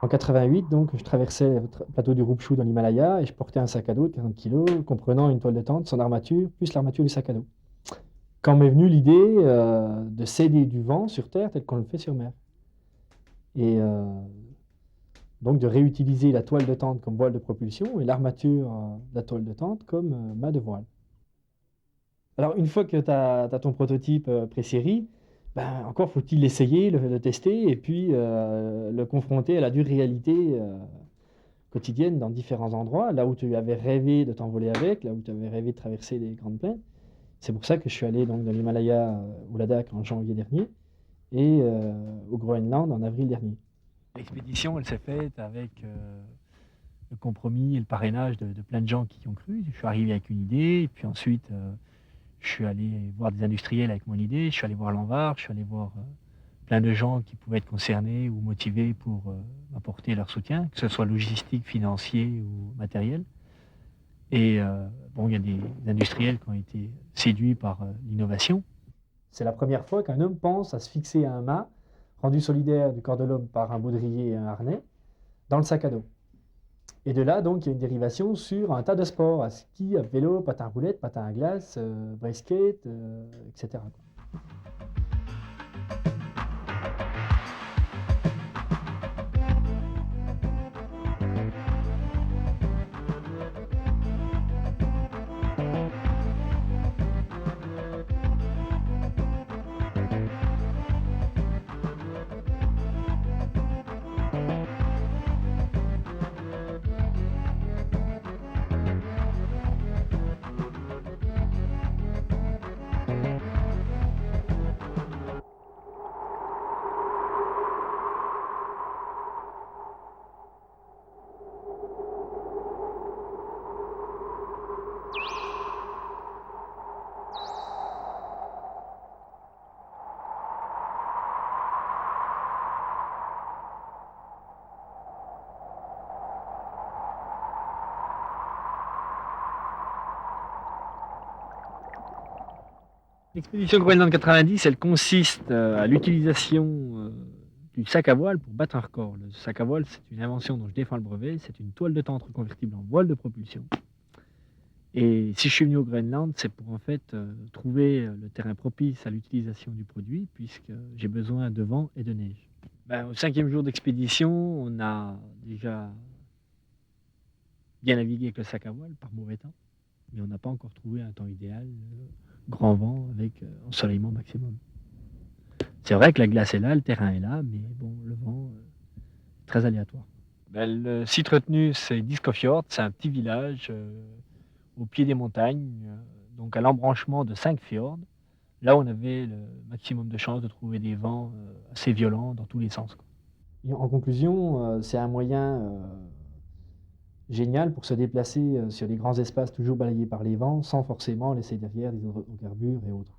En 88, donc, je traversais le plateau du Rupchou dans l'Himalaya et je portais un sac à dos de 40 kilos comprenant une toile de tente, son armature, plus l'armature du sac à dos. Quand m'est venue l'idée de s'aider du vent sur Terre tel qu'on le fait sur mer. Et donc de réutiliser la toile de tente comme voile de propulsion et l'armature de la toile de tente comme mât de voile. Alors une fois que tu as ton prototype pré-série, ben, encore faut-il l'essayer, le tester et puis le confronter à la dure réalité quotidienne dans différents endroits, là où tu avais rêvé de t'envoler avec, là où tu avais rêvé de traverser les grandes plaines. C'est pour ça que je suis allé donc dans l'Himalaya, au Ladakh en janvier dernier et au Groenland en avril dernier. L'expédition, elle s'est faite avec le compromis et le parrainage de plein de gens qui y ont cru. Je suis arrivé avec une idée, et puis ensuite, je suis allé voir des industriels avec mon idée, je suis allé voir l'Anvar, je suis allé voir plein de gens qui pouvaient être concernés ou motivés pour m'apporter leur soutien, que ce soit logistique, financier ou matériel. Et bon, il y a des industriels qui ont été séduits par l'innovation. C'est la première fois qu'un homme pense à se fixer à un mât, rendu solidaire du corps de l'homme par un baudrier et un harnais, dans le sac à dos. Et de là, donc, il y a une dérivation sur un tas de sports, à ski, à vélo, patin à roulettes, patin à glace, skate, etc. L'expédition Groenland 90, elle consiste à l'utilisation du sac à voile pour battre un record. Le sac à voile, c'est une invention dont je défends le brevet. C'est une toile de tente reconvertible en voile de propulsion. Et si je suis venu au Groenland, c'est pour en fait trouver le terrain propice à l'utilisation du produit, puisque j'ai besoin de vent et de neige. Ben, au 5e jour d'expédition, on a déjà bien navigué avec le sac à voile par mauvais temps, mais on n'a pas encore trouvé un temps idéal, grand vent avec ensoleillement maximum. C'est vrai que la glace est là, le terrain est là, mais bon, le vent est très aléatoire. Ben, le site retenu, c'est Diskofjord, c'est un petit village au pied des montagnes, donc à l'embranchement de 5 fjords, là où on avait le maximum de chances de trouver des vents assez violents dans tous les sens, quoi. Et en conclusion, c'est un moyen génial pour se déplacer sur les grands espaces toujours balayés par les vents, sans forcément laisser derrière des hydrocarbures et autres.